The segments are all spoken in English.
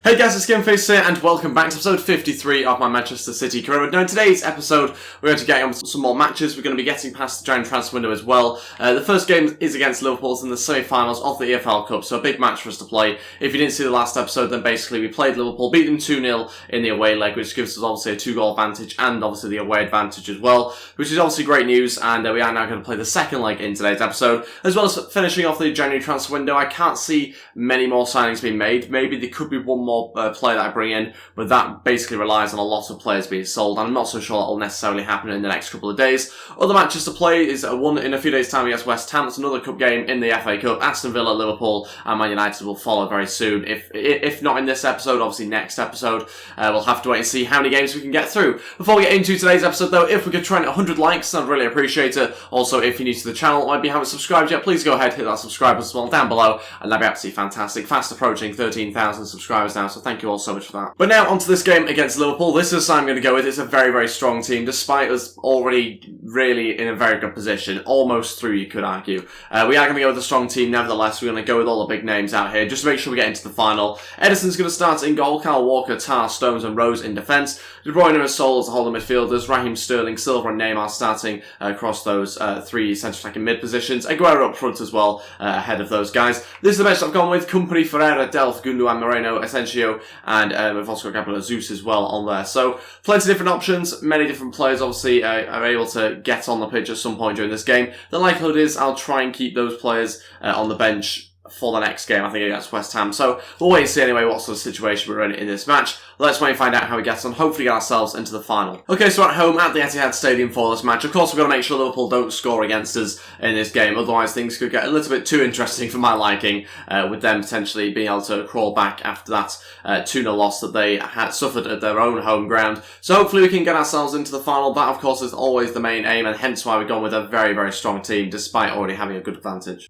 Hey guys, it's Ep53 here, and welcome back to episode 53 of my Manchester City career. Now in today's episode, we're going to get on with some more matches. We're going to be getting past the January transfer window as well. The first game is against Liverpool. It's in the semi-finals of the EFL Cup, so a big match for us to play. If you didn't see the last episode, then basically we played Liverpool, beat them 2-0 in the away leg, which gives us obviously a 2-goal advantage and obviously the away advantage as well, which is obviously great news, and we are now going to play the second leg in today's episode, as well as finishing off the January transfer window. I can't see many more signings being made. Maybe there could be one more player that I bring in, but that basically relies on a lot of players being sold, and I'm not so sure that will necessarily happen in the next couple of days. Other matches to play is one in a few days' time against West Ham. It's another cup game in the FA Cup. Aston Villa, Liverpool, and Man United will follow very soon. If not in this episode, obviously next episode. We'll have to wait and see how many games we can get through. Before we get into today's episode though, if we could try and 100 likes, I'd really appreciate it. Also, if you're new to the channel or if you haven't subscribed yet, please go ahead, hit that subscribe as well down below, and that'd be absolutely fantastic. Fast approaching 13,000 subscribers now, so thank you all so much for that. But now onto this game against Liverpool. This is the side I'm going to go with. It's a very, very strong team, despite us already really in a very good position. Almost through, you could argue. We are going to go with a strong team, nevertheless. We're going to go with all the big names out here, just to make sure we get into the final. Ederson's going to start in goal. Kyle Walker, Tar, Stones and Rose in defence. De Bruyne and Sol as the holding midfielders. Raheem Sterling, Silva and Neymar starting across those three centre-attacking mid positions. Aguero up front as well, ahead of those guys. This is the bench I've gone with. Company, Ferreira, Delph, Gundogan, Moreno, Asensio, and we've also got Gabriel Jesus as well on there. So plenty of different options. Many different players obviously are able to get on the pitch at some point during this game. The likelihood is I'll try and keep those players on the bench for the next game, I think, against West Ham. So we'll wait and see anyway what sort of situation we're in this match. Let's wait and find out how we get on. Hopefully get ourselves into the final. Okay, so at home at the Etihad Stadium for this match. Of course, we've got to make sure Liverpool don't score against us in this game. Otherwise, things could get a little bit too interesting for my liking, with them potentially being able to crawl back after that 2-0 loss that they had suffered at their own home ground. So hopefully we can get ourselves into the final. That, of course, is always the main aim, and hence why we've gone with a very, very strong team, despite already having a good advantage.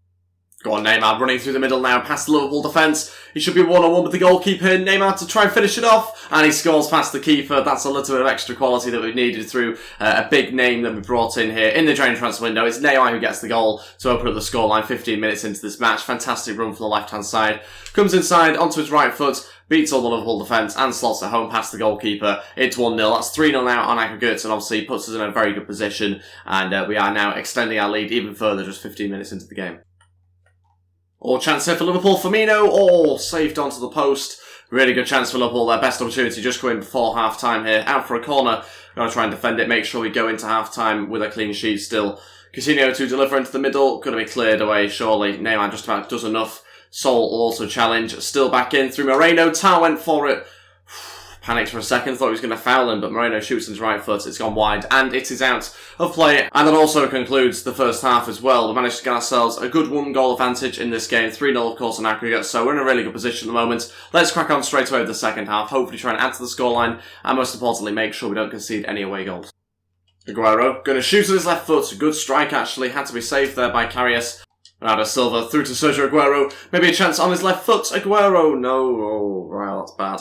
Go on, Neymar, running through the middle now, past the Liverpool defence. He should be one-on-one with the goalkeeper. Neymar to try and finish it off, and he scores past the keeper. That's a little bit of extra quality that we've needed through a big name that we brought in here in the January transfer window. It's Neymar who gets the goal to open up the scoreline 15 minutes into this match. Fantastic run from the left-hand side. Comes inside, onto his right foot, beats all the Liverpool defence, and slots it home past the goalkeeper. It's 1-0. That's 3-0 now on aggregate, and obviously puts us in a very good position, and we are now extending our lead even further just 15 minutes into the game. Or chance here for Liverpool. Firmino, saved onto the post. Really good chance for Liverpool. Their best opportunity just coming before half-time here. Out for a corner. Going to try and defend it. Make sure we go into half-time with a clean sheet still. Coutinho to deliver into the middle. Going to be cleared away, surely. Neymar just about does enough. Sol will also challenge. Still back in through Moreno. Tar went for it. Panicked for a second, thought he was going to foul him, but Moreno shoots his right foot, it's gone wide, and it is out of play. And that also concludes the first half as well. We managed to get ourselves a good 1-goal advantage in this game, 3-0 of course on aggregate, so we're in a really good position at the moment. Let's crack on straight away with the second half, hopefully try and add to the scoreline, and most importantly make sure we don't concede any away goals. Aguero, going to shoot with his left foot, good strike actually, had to be saved there by Karius. Bernardo Silva through to Sergio Aguero, maybe a chance on his left foot, Aguero, no, oh, right, that's bad.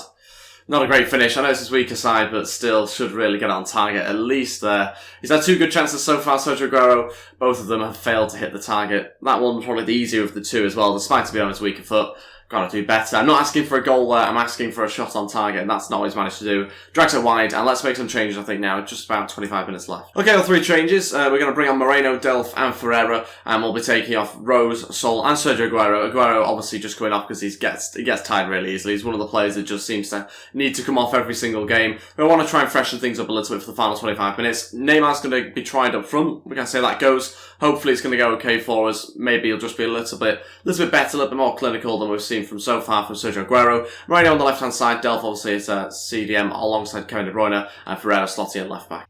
Not a great finish. I know it's his weaker side, but still should really get on target at least there. He's had two good chances so far, Sergio Aguero. Both of them have failed to hit the target. That one was probably the easier of the two as well, despite being on his weaker foot. Got to do better. I'm not asking for a goal there, I'm asking for a shot on target, and that's not what he's managed to do. Drags it wide, and let's make some changes I think now, just about 25 minutes left. Okay, all three changes. We're going to bring on Moreno, Delph and Ferreira, and we'll be taking off Rose, Sol and Sergio Aguero. Aguero obviously just coming off because he gets tired really easily. He's one of the players that just seems to need to come off every single game. We want to try and freshen things up a little bit for the final 25 minutes. Neymar's going to be tried up front. We're going to see how that goes. Hopefully it's going to go okay for us. Maybe he'll just be a little bit better, a little bit more clinical than we've seen from so far from Sergio Aguero. Moreno on the left-hand side. Delph obviously is CDM alongside Kevin De Bruyne, and Ferreira slotting at left-back.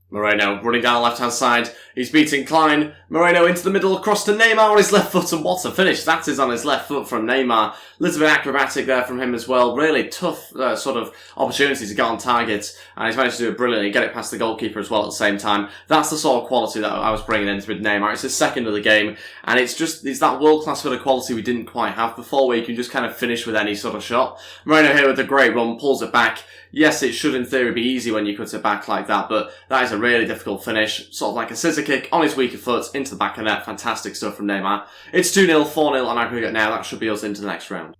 Moreno running down the left-hand side. He's beating Klein. Moreno into the middle, across to Neymar on his left foot, and what a finish. That is on his left foot from Neymar. A little bit acrobatic there from him as well. Really tough sort of opportunity to get on target, and he's managed to do it brilliantly, get it past the goalkeeper as well at the same time. That's the sort of quality that I was bringing in with Neymar. It's his second of the game, and it's that world-class bit of quality we didn't quite have before, where you can just kind of finish with any sort of shot. Moreno here with a great run, pulls it back. Yes, it should in theory be easy when you cut it back like that, but that is a really difficult finish. Sort of like a scissor kick on his weaker foot into the back of the net. Fantastic stuff from Neymar. It's 2-0, 4-0 on aggregate now. That should be us into the next round.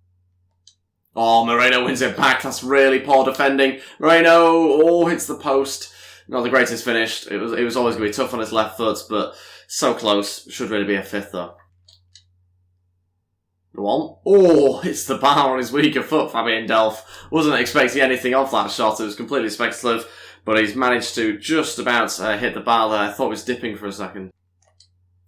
Oh, Moreno wins it back. That's really poor defending. Moreno, hits the post. Not the greatest finish. It was always going to be tough on his left foot, but so close. Should really be a fifth, though. Go on. Hits the bar on his weaker foot, Fabian Delph. Wasn't expecting anything of that shot. It was completely speculative, but he's managed to just about hit the bar there. I thought it was dipping for a second.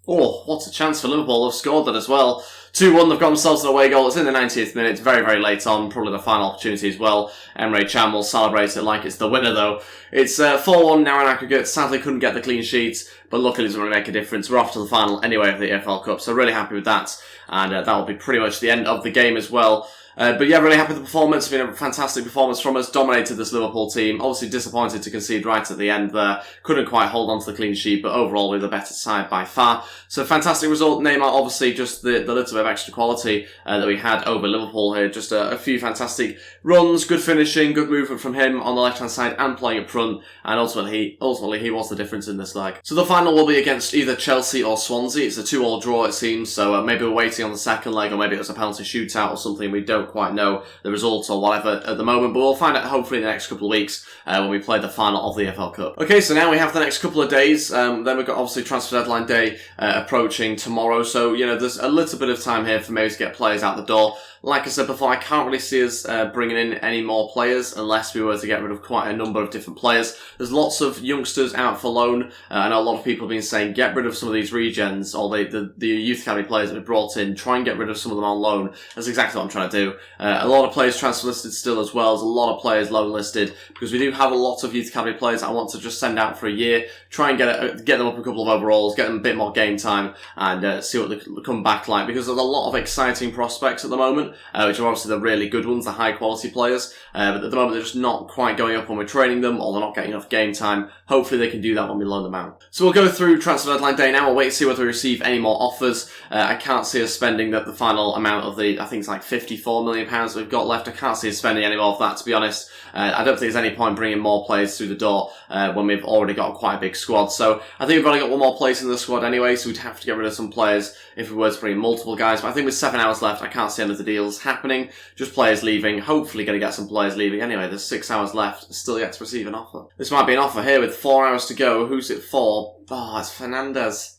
What a chance for Liverpool. They've scored that as well. 2-1, they've got themselves an away goal. It's in the 90th minute, very, very late on, probably the final opportunity as well. Emre Can will celebrate it like it's the winner though. It's 4-1 now in aggregate. Sadly couldn't get the clean sheet, but luckily it doesn't really make a difference. We're off to the final anyway of the EFL Cup, so really happy with that. And that will be pretty much the end of the game as well. But yeah, really happy with the performance. It's been a fantastic performance from us. Dominated this Liverpool team. Obviously disappointed to concede right at the end there. Couldn't quite hold on to the clean sheet, but overall we're the better side by far. So fantastic result. Neymar, obviously just the little bit of extra quality that we had over Liverpool here. Just a few fantastic runs, good finishing, good movement from him on the left-hand side and playing up front. And ultimately he was the difference in this leg. So the final will be against either Chelsea or Swansea. It's a 2-2 draw, it seems. So maybe we're waiting on the second leg, or maybe it was a penalty shootout or something. We don't quite know the results or whatever at the moment, but we'll find out hopefully in the next couple of weeks when we play the final of the EFL Cup. Okay, so now we have the next couple of days. Then we've got obviously transfer deadline day approaching tomorrow, so you know there's a little bit of time here for maybe to get players out the door. Like I said before, I can't really see us bringing in any more players unless we were to get rid of quite a number of different players. There's lots of youngsters out for loan. I know a lot of people have been saying get rid of some of these regens or the youth academy players that we brought in. Try and get rid of some of them on loan. That's exactly what I'm trying to do. A lot of players transfer listed still as well. There's a lot of players loan listed because we do have a lot of youth academy players I want to just send out for a year. Try and get them up a couple of overalls, get them a bit more game time, and see what they come back like. Because there's a lot of exciting prospects at the moment. Which are obviously the really good ones, the high quality players, but at the moment they're just not quite going up when we're training them, or they're not getting enough game time. Hopefully they can do that when we loan them out. So we'll go through transfer deadline day now. We'll wait to see whether we receive any more offers. I can't see us spending the final amount of I think it's like £54 million that we've got left. I can't see us spending any more of that, to be honest. I don't think there's any point bringing more players through the door when we've already got quite a big squad. So I think we've only got one more place in the squad anyway, so we'd have to get rid of some players if we were to bring in multiple guys. But I think with 7 hours left, I can't see any of the deals happening. Just players leaving. Hopefully going to get some players leaving. Anyway, there's 6 hours left. Still yet to receive an offer. This might be an offer here with 4 hours to go. Who's it for? Oh, it's Fernandez.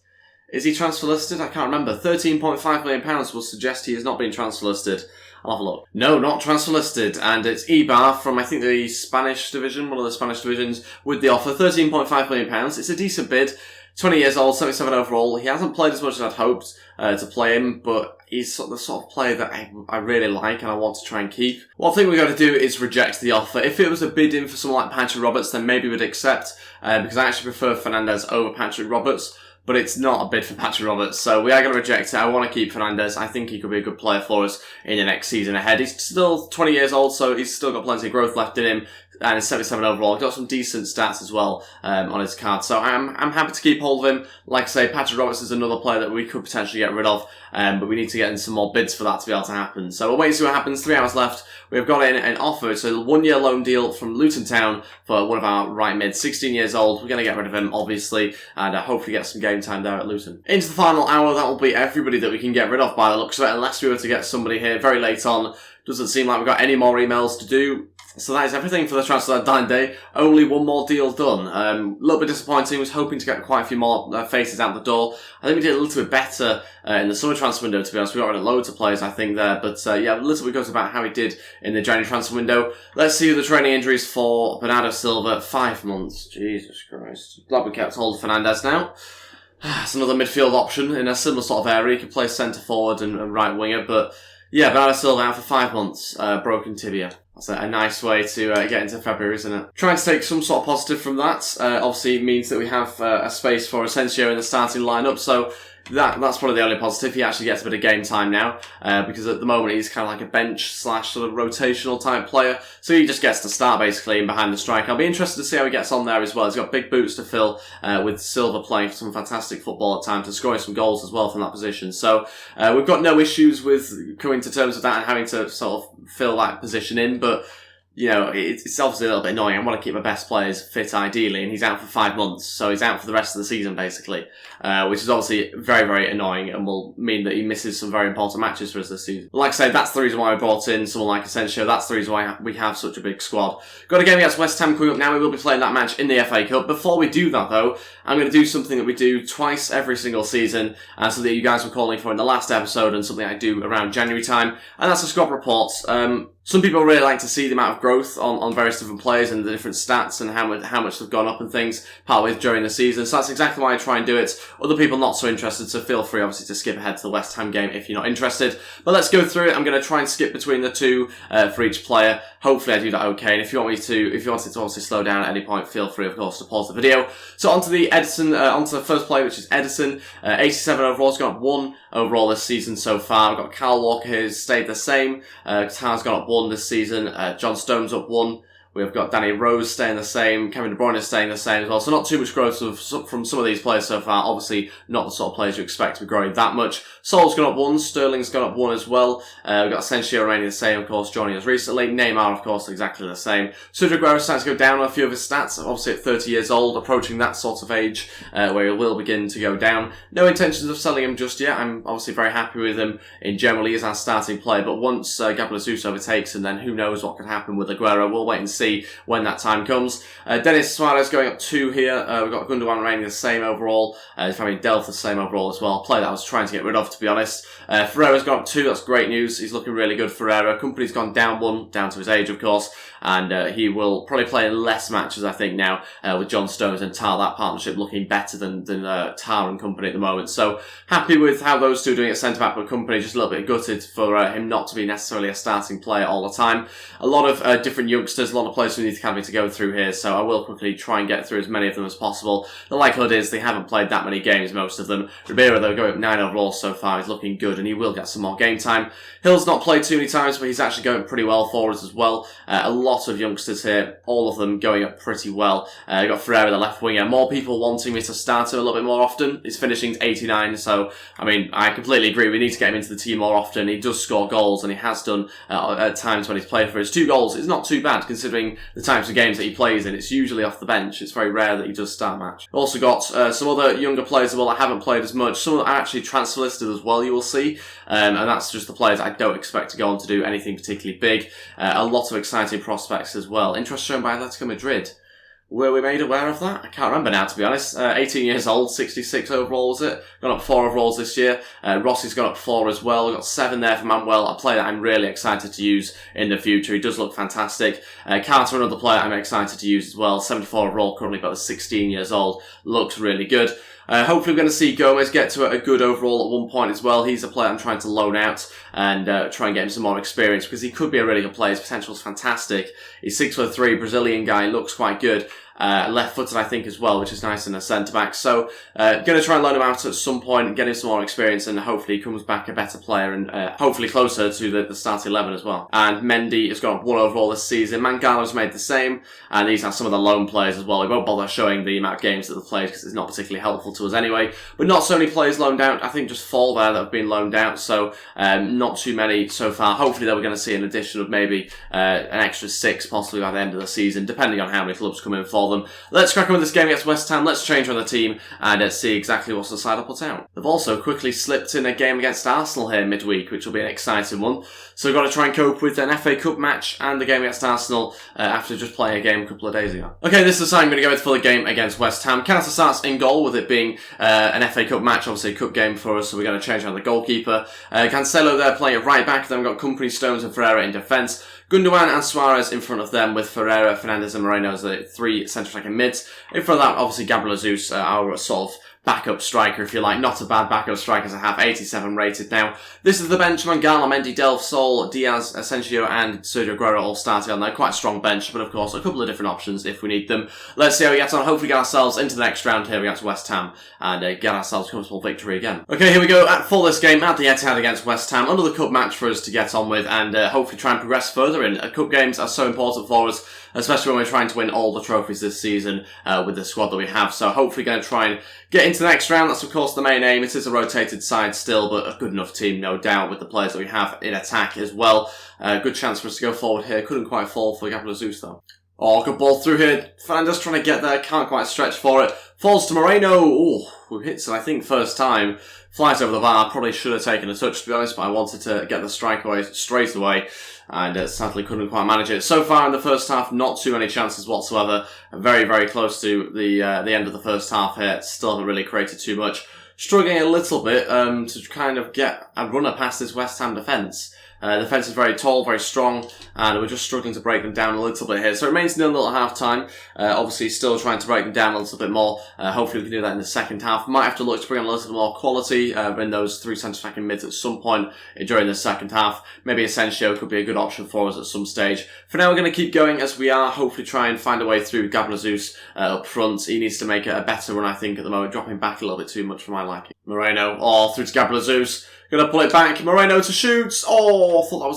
Is he transfer listed? I can't remember. £13.5 million will suggest he has not been transfer listed. I'll have a look. No, not transfer listed. And it's Eibar from, I think, the Spanish division, one of the Spanish divisions, with the offer. £13.5 million. It's a decent bid. 20 years old, 77 overall. He hasn't played as much as I'd hoped to play him, but he's the sort of player that I really like and I want to try and keep. What I think we're going to do is reject the offer. If it was a bid in for someone like Patrick Roberts, then maybe we'd accept, because I actually prefer Fernandez over Patrick Roberts. But it's not a bid for Patrick Roberts, so we are going to reject it. I want to keep Fernandez. I think he could be a good player for us in the next season ahead. He's still 20 years old, so he's still got plenty of growth left in him. And he's 77 overall. He's got some decent stats as well on his card. So I'm happy to keep hold of him. Like I say, Patrick Roberts is another player that we could potentially get rid of. But we need to get in some more bids for that to be able to happen. So we'll wait and see what happens. 3 hours left. We've got in an offer. It's a 1-year loan deal from Luton Town for one of our right mid, 16 years old. We're going to get rid of him, obviously, and hopefully get some game time there at Luton. Into the final hour, that will be everybody that we can get rid of by the looks of it, unless we were to get somebody here very late on. Doesn't seem like we've got any more emails to do. So that is everything for the transfer deadline day. Only one more deal done. A little bit disappointing. Was hoping to get quite a few more faces out the door. I think we did a little bit better in the summer transfer window, to be honest. We got rid of loads of players, I think, there. But yeah, a little bit goes about how we did in the January transfer window. Let's see the training injuries for Bernardo Silva. 5 months. Jesus Christ. Glad we kept hold of Fernandez now. It's another midfield option in a similar sort of area. He can play centre forward and right winger, but yeah, Bernardo Silva out for 5 months, broken tibia. That's a nice way to get into February, isn't it? Trying to take some sort of positive from that. Obviously, it means that we have a space for Asensio in the starting lineup, so that's probably the only positive. He actually gets a bit of game time now, because at the moment he's kind of like a bench / sort of rotational type player. So he just gets to start basically in behind the striker. I'll be interested to see how he gets on there as well. He's got big boots to fill, with Silva playing some fantastic football at times and scoring some goals as well from that position. So, we've got no issues with coming to terms with that and having to sort of fill that position in, but you know, it's obviously a little bit annoying. I want to keep my best players fit ideally, and he's out for 5 months, so he's out for the rest of the season basically, which is obviously very, very annoying and will mean that he misses some very important matches for us this season. Like I say, that's the reason why I brought in someone like Asensio. That's the reason why we have such a big squad. Got a game against West Ham coming up now. We will be playing that match in the FA Cup. Before we do that though, I'm going to do something that we do twice every single season, something that you guys were calling for in the last episode and something I do around January time, and that's the squad reports. Some people really like to see the amount of growth on various different players and the different stats and how much they've gone up and things partway during the season. So that's exactly why I try and do it. Other people not so interested, so feel free obviously to skip ahead to the West Ham game if you're not interested. But let's go through it. I'm going to try and skip between the two for each player. Hopefully I do that okay. And if you want it to obviously slow down at any point, feel free of course to pause the video. So onto the first player, which is Edison. 87 overall. He's got 1 overall this season so far. We've got Kyle Walker here, who's stayed the same. Tar's gone up 1 this season. John Stone's up 1. We've got Danny Rose staying the same. Kevin De Bruyne is staying the same as well. So not too much growth from some of these players so far. Obviously not the sort of players you expect to be growing that much. Sol's gone up 1. Sterling's gone up 1 as well. We've got Asensio remaining the same, of course, joining us recently. Neymar, of course, exactly the same. Sergio Aguero starting to go down on a few of his stats. Obviously at 30 years old, approaching that sort of age where he will begin to go down. No intentions of selling him just yet. I'm obviously very happy with him in general. He is our starting player. But once Gabriel Jesus overtakes him, then who knows what could happen with Aguero. We'll wait and see when that time comes. Denis Suarez going up 2 here. We've got Gundogan remaining the same overall. Fabian Delph the same overall as well. Play that I was trying to get rid of, to be honest. Ferreira's gone up 2. That's great news. He's looking really good, Ferreira. Company's gone down 1, down to his age, of course. And he will probably play in less matches, I think, now with John Stones and Tar. That partnership looking better than Tar and Company at the moment. So happy with how those two are doing at centre-back, but Company just a little bit gutted for him not to be necessarily a starting player all the time. A lot of different youngsters, a lot of players from the youth academy to go through here, so I will quickly try and get through as many of them as possible. The likelihood is they haven't played that many games, most of them. Ribeiro, though, going up 9 overall so far, is looking good, and he will get some more game time. Hill's not played too many times, but he's actually going pretty well for us as well. A lot of youngsters here, all of them going up pretty well. You've got Ferreira, the left winger. More people wanting me to start him a little bit more often. He's finishing 89, so, I mean, I completely agree. We need to get him into the team more often. He does score goals, and he has done at times when he's played for us. 2 goals is not too bad, considering the types of games that he plays in. It's usually off the bench. It's very rare that he does start a match. We've also got some other younger players as well that haven't played as much. Some are actually transfer listed as well, you will see. And that's just the players I don't expect to go on to do anything particularly big. A lot of exciting prospects as well. Interest shown by Atletico Madrid. Were we made aware of that? I can't remember now, to be honest. 18 years old, 66 overall, was it? Gone up 4 overalls this year. Rossi's gone up 4 as well. We've got 7 there for Manuel, a player that I'm really excited to use in the future. He does look fantastic. Carter, another player I'm excited to use as well. 74 overall, currently about 16 years old. Looks really good. Hopefully we're going to see Gomez get to a good overall at one point as well. He's a player I'm trying to loan out and try and get him some more experience because he could be a really good player. His potential is fantastic. He's 6'3", Brazilian guy, looks quite good. Left-footed, I think, as well, which is nice in a centre-back. So, going to try and loan him out at some point, get him some more experience, and hopefully he comes back a better player and hopefully closer to the starting 11 as well. And Mendy has got 1 overall this season. Mangala's made the same, and these are some of the loan players as well. We won't bother showing the amount of games that they've played because it's not particularly helpful to us anyway. But not so many players loaned out. I think just 4 there that have been loaned out, so not too many so far. Hopefully, though, we're going to see an addition of maybe an extra 6 possibly by the end of the season, depending on how many clubs come in for them. Let's crack on with this game against West Ham. Let's change on the team and see exactly what's the side I'll put out. They've also quickly slipped in a game against Arsenal here midweek, which will be an exciting one. So we've got to try and cope with an FA Cup match and the game against Arsenal after just playing a game a couple of days ago. Okay, this is the side I'm going to go with for the game against West Ham. Carter starts in goal, with it being an FA Cup match, obviously a cup game for us, so we're going to change on the goalkeeper. Cancelo there playing at right back, then we've got Company, Stones and Ferreira in defence. Gundogan and Suarez in front of them, with Ferreira, Fernandes and Moreno as the 3 centre-attacking mids. In front of that, obviously, Gabriel Jesus, our sort of backup striker, if you like. Not a bad backup striker to have, 87 rated now. This is the bench. Mangala, Mendy, Delph, Sol, Diaz, Asensio and Sergio Aguero all starting on there. Quite a strong bench, but of course a couple of different options if we need them. Let's see how we get on. Hopefully get ourselves into the next round here against West Ham and get ourselves a comfortable victory again. Okay, here we go for this game at the Etihad against West Ham. Another cup match for us to get on with and hopefully try and progress further in. Cup games are so important for us, especially when we're trying to win all the trophies this season with the squad that we have. So hopefully going to try and get into the next round, that's of course the main aim. It is a rotated side still, but a good enough team, no doubt, with the players that we have in attack as well. Good chance for us to go forward here. Couldn't quite fall for Gabriel Jesus though. Oh, good ball through here. Fernandez trying to get there, can't quite stretch for it. Falls to Moreno. Oh, who hits it, I think, first time. Flies over the bar. Probably should have taken a touch, to be honest, but I wanted to get the strike away straight away, and sadly couldn't quite manage it. So far in the first half, not too many chances whatsoever. Very, very close to the end of the first half here. Still haven't really created too much. Struggling a little bit to kind of get a runner past this West Ham defence. The defence is very tall, very strong, and we're just struggling to break them down a little bit here. So it remains 0-0 at half-time. Obviously, still trying to break them down a little bit more. Hopefully we can do that in the second half. Might have to look to bring on a little bit more quality in those three centre-attacking mids at some point during the second half. Maybe Asensio could be a good option for us at some stage. For now, we're going to keep going as we are. Hopefully try and find a way through Gabriel Jesus up front. He needs to make it a better run, I think, at the moment. Dropping back a little bit too much for my liking. Moreno, through to Gabriel Jesus. Gonna pull it back. Moreno to shoot. Oh, I thought that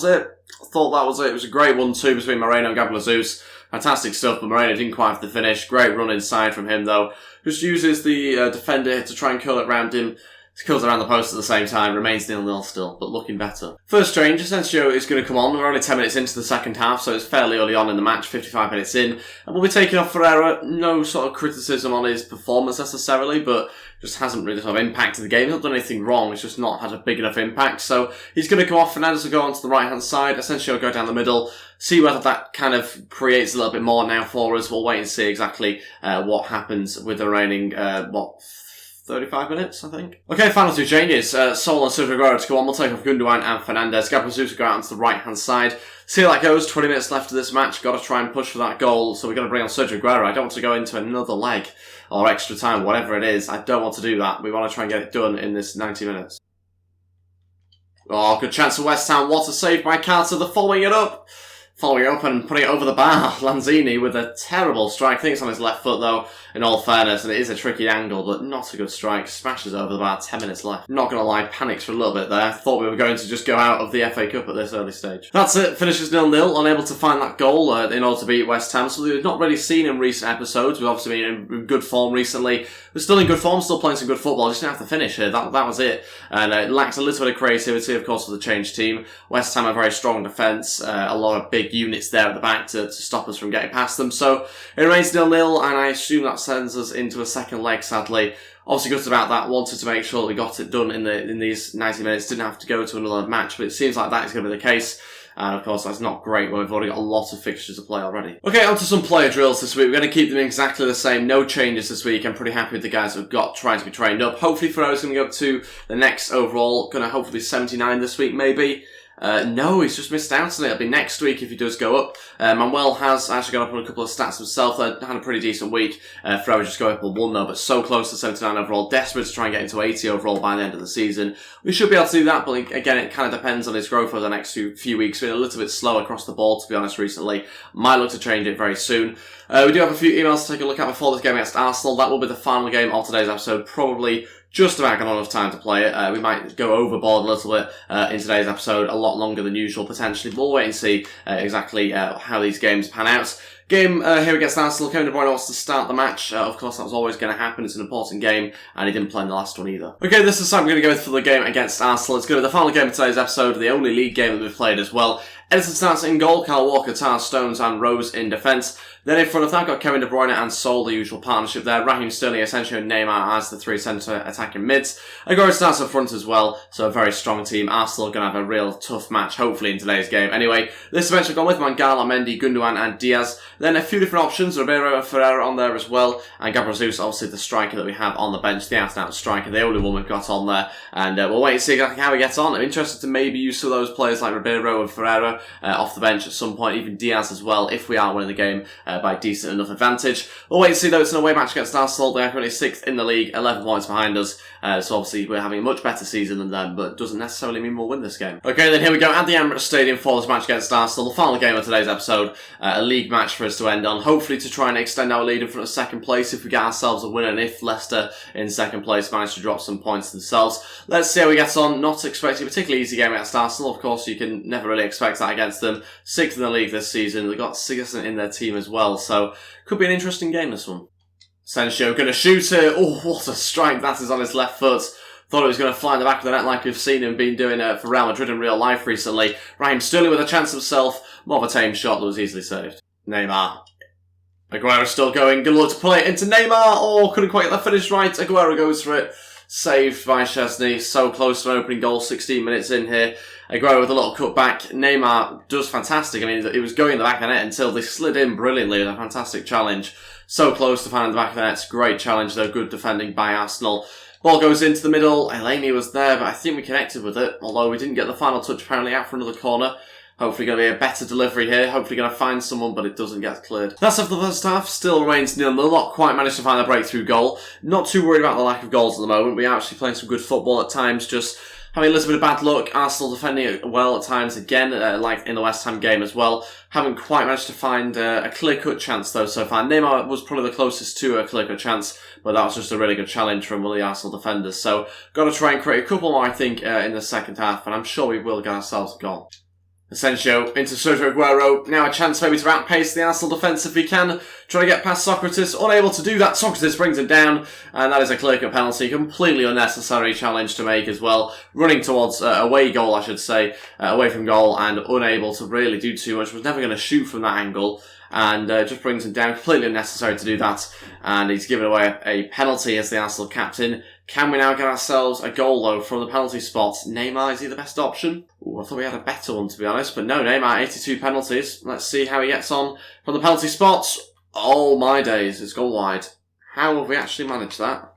was it. It was a great 1-2 between Moreno and Gabriel Jesus. Fantastic stuff, but Moreno didn't quite have the finish. Great run inside from him, though. Just uses the defender to try and curl it around him. Curls around the post at the same time, remains 0-0 still, but looking better. First change, Asensio is going to come on. We're only 10 minutes into the second half, so it's fairly early on in the match, 55 minutes in. And we'll be taking off Ferreira. No sort of criticism on his performance necessarily, but just hasn't really sort of impacted the game. He's not done anything wrong, it's just not had a big enough impact. So he's going to come off, Fernandez will go onto the right-hand side, Asensio will go down the middle. See whether that kind of creates a little bit more now for us. We'll wait and see exactly what happens with the remaining, 35 minutes, I think. Okay, final two changes. Sol and Sergio Aguero to go on. We'll take off Gundogan and Fernandez. Gabriel Jesus will go out onto the right-hand side. See how that goes. 20 minutes left of this match. Got to try and push for that goal. So we're going to bring on Sergio Aguero. I don't want to go into another leg or extra time, whatever it is. I don't want to do that. We want to try and get it done in this 90 minutes. Oh, good chance for West Ham. What a save by Carter. They're following it up. Following it up and putting it over the bar. Lanzini with a terrible strike. I think it's on his left foot though, in all fairness, and it is a tricky angle, but not a good strike. Smashes over the bar, 10 minutes left. Not gonna lie, panics for a little bit there. Thought we were going to just go out of the FA Cup at this early stage. That's it, finishes 0-0, unable to find that goal in order to beat West Ham. So we've not really seen in recent episodes. We've obviously been in good form recently. We're still in good form, still playing some good football, just didn't have to finish here. That was it. And it lacks a little bit of creativity, of course, with the changed team. West Ham a very strong defence, a lot of big units there at the back to stop us from getting past them. So it remains 0-0, and I assume that sends us into a second leg, sadly. Obviously gutted about that, wanted to make sure that we got it done in these 90 minutes, didn't have to go to another match, but it seems like that is going to be the case. And of course, that's not great when we've already got a lot of fixtures to play already. Okay, on to some player drills this week. We're going to keep them exactly the same. No changes this week. I'm pretty happy with the guys that we've got trying to be trained up. Hopefully Ferreira's going to go up to the next overall. Going to hopefully be 79 this week, maybe. No, he's just missed out on it. It'll be next week if he does go up. Manuel has actually gone up on a couple of stats himself. Had a pretty decent week. Ferreira just going up on 1 though, but so close to 79 overall. Desperate to try and get into 80 overall by the end of the season. We should be able to do that, but again, it kind of depends on his growth over the next few weeks. Been a little bit slow across the board, to be honest, recently. Might look to change it very soon. We do have a few emails to take a look at before this game against Arsenal. That will be the final game of today's episode. Probably just about got enough time to play it. We might go overboard a little bit in today's episode, a lot longer than usual potentially. But we'll wait and see exactly how these games pan out. Game here against Arsenal. Kevin De Bruyne wants to start the match. Of course, that was always going to happen. It's an important game, and he didn't play in the last one either. Okay, this is time we're going to go for the game against Arsenal. It's going to be the final game of today's episode, the only league game that we've played as well. Edison starts in goal, Kyle Walker, Tara Stones and Rose in defence. Then in front of that, got Kevin De Bruyne and Sol, the usual partnership there. Raheem Sterling, Asensio and Neymar as the three centre attacking mids. Aguero starts up front as well, so a very strong team. Arsenal are going to have a real tough match, hopefully, in today's game. Anyway, this event we've gone with Mangala, Mendy, Gundogan and Diaz. Then a few different options, Ribeiro and Ferreira on there as well. And Gabriel Jesus, obviously the striker that we have on the bench, the out-and-out striker, the only one we've got on there. And we'll wait and see exactly how he gets on. I'm interested to maybe use some of those players like Ribeiro and Ferreira off the bench at some point, even Diaz as well, if we are winning the game by decent enough advantage. We'll wait and see though. It's an away match against Arsenal. They are currently 6th in the league, 11 points behind us. So obviously we're having a much better season than them, but doesn't necessarily mean we'll win this game. Okay, then here we go at the Emirates Stadium for this match against Arsenal. The final game of today's episode. A league match for us to end on. Hopefully to try and extend our lead in front of second place if we get ourselves a win, and if Leicester in second place manage to drop some points themselves. Let's see how we get on. Not expecting a particularly easy game against Arsenal. Of course, you can never really expect that against them. 6th in the league this season. They've got Sigerson in their team as well, so could be an interesting game, this one. Asensio going to shoot it. Oh, what a strike that is on his left foot. Thought it was going to fly in the back of the net like we've seen him been doing for Real Madrid in real life recently. Raheem Sterling with a chance himself. More of a tame shot that was easily saved. Neymar. Aguero still going. Good luck to play it into Neymar. Oh, couldn't quite get the finish right. Aguero goes for it. Saved by Szczesny. So close to an opening goal 16 minutes in here. Aguero with a little cutback. Neymar does fantastic. I mean, it was going in the back of the net until they slid in brilliantly with a fantastic challenge. So close to finding the back of the net. Great challenge though. Good defending by Arsenal. Ball goes into the middle. Elneny was there, but I think we connected with it. Although we didn't get the final touch apparently out for another corner. Hopefully going to be a better delivery here. Hopefully going to find someone, but it doesn't get cleared. That's after the first half. Still remains 0-0. Not quite managed to find a breakthrough goal. Not too worried about the lack of goals at the moment. We are actually playing some good football at times. Just having a little bit of bad luck. Arsenal defending it well at times again, like in the West Ham game as well. Haven't quite managed to find a clear-cut chance though so far. Neymar was probably the closest to a clear-cut chance, but that was just a really good challenge from one of the Arsenal defenders. So got to try and create a couple more, I think, in the second half, and I'm sure we will get ourselves a goal. Asensio into Sergio Aguero. Now a chance maybe to outpace the Arsenal defence if we can. Trying to get past Socrates. Unable to do that. Socrates brings him down. And that is a clear-cut penalty. Completely unnecessary challenge to make as well. Running towards away goal, I should say. Away from goal and unable to really do too much. Was never going to shoot from that angle. And just brings him down. Completely unnecessary to do that. And he's given away a penalty as the Arsenal captain. Can we now get ourselves a goal, though, from the penalty spot? Neymar, is he the best option? Ooh, I thought we had a better one, to be honest. But no, Neymar, 82 penalties. Let's see how he gets on from the penalty spot. Oh, my days. It's gone wide. How have we actually managed that?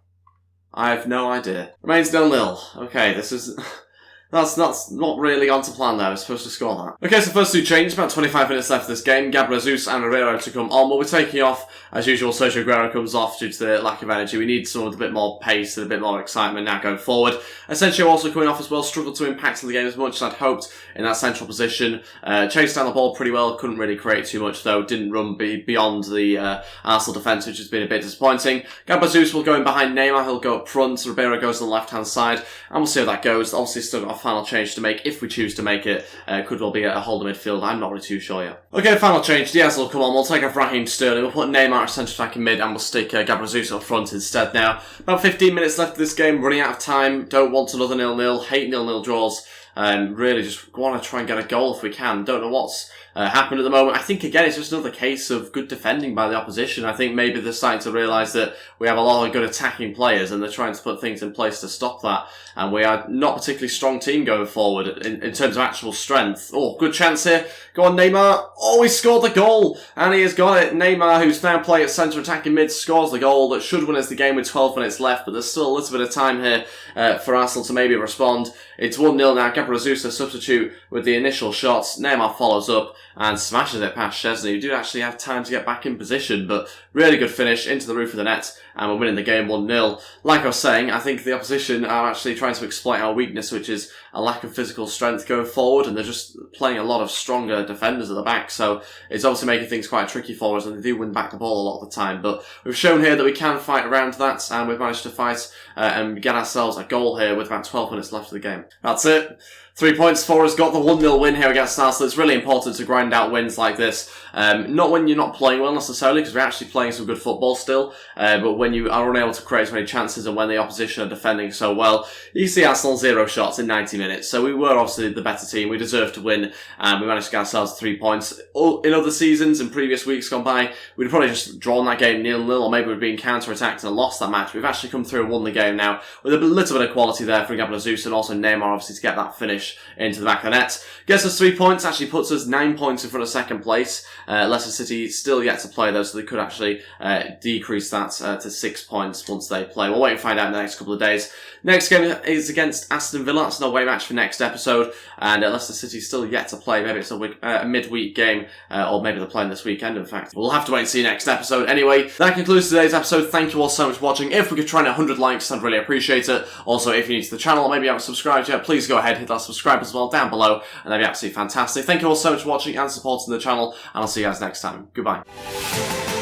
I have no idea. Remains 0-0. Okay, this is... That's not really on to plan there. We're supposed to score that. Okay, so first two changes. About 25 minutes left of this game. Gabriel Jesus and Herrera to come on. But we're taking off. As usual, Sergio Aguero comes off due to the lack of energy. We need someone with a bit more pace and a bit more excitement now going forward. Asensio also coming off as well. Struggled to impact in the game as much as I'd hoped in that central position. Chased down the ball pretty well. Couldn't really create too much though. Didn't run beyond the Arsenal defence, which has been a bit disappointing. Gabriel Jesus will go in behind Neymar. He'll go up front. Ribeiro goes on the left-hand side. And we'll see how that goes. Obviously still got a final change to make if we choose to make it. Could well be a holder midfield. I'm not really too sure yet. Okay, final change. Diaz will come on. We'll take off Raheem Sterling. We'll put Neymar at centre back in mid and we'll stick Gabriel Jesus up front instead now. About 15 minutes left of this game. Running out of time. Don't want another 0-0. Hate 0-0 draws. Really just want to try and get a goal if we can. Don't know what's happened at the moment. I think again it's just another case of good defending by the opposition. I think maybe they're starting to realise that we have a lot of good attacking players and they're trying to put things in place to stop that. And we are not a particularly strong team going forward in terms of actual strength. Oh, good chance here. Go on, Neymar. Oh, he scored the goal. And he has got it. Neymar, who's now playing at centre attacking mid, scores the goal that should win us the game with 12 minutes left. But there's still a little bit of time here for Arsenal to maybe respond. It's 1-0 now. Gabriel Jesus, a substitute with the initial shots. Neymar follows up and smashes it past Szczesny, who do actually have time to get back in position. But really good finish into the roof of the net. And we're winning the game 1-0. Like I was saying, I think the opposition are actually trying to exploit our weakness, which is a lack of physical strength going forward, and they're just playing a lot of stronger defenders at the back, so it's obviously making things quite tricky for us, and they do win back the ball a lot of the time. But we've shown here that we can fight around that, and we've managed to fight and get ourselves a goal here with about 12 minutes left of the game. That's it. 3 points for us, got the 1-0 win here against Arsenal. It's really important to grind out wins like this. Not when you're not playing well necessarily, because we're actually playing some good football still, but when you are unable to create as many chances and when the opposition are defending so well. You see Arsenal 0 shots in 90 minutes, so we were obviously the better team. We deserved to win, and we managed to get ourselves 3 points. In other seasons, in previous weeks gone by, we'd probably just drawn that game 0-0, or maybe we'd been counter-attacked and lost that match. We've actually come through and won the game now, with a little bit of quality there for Gabriel Jesus and also Neymar, obviously, to get that finish into the back of the net. Gets us 3 points, actually puts us 9 points in front of second place. Leicester City still yet to play though, so they could actually decrease that to 6 points once they play. We'll wait and find out in the next couple of days. Next game is against Aston Villa. That's an away match for next episode, and Leicester City still yet to play. Maybe it's a midweek game, or maybe they're playing this weekend, in fact. We'll have to wait and see next episode. Anyway, that concludes today's episode. Thank you all so much for watching. If we could try and 100 likes, I'd really appreciate it. Also, if you're new to the channel, or maybe you haven't subscribed yet, please go ahead, hit that subscribe as well down below, and that'd be absolutely fantastic. Thank you all so much for watching and supporting the channel, and I'll see you guys next time. Goodbye.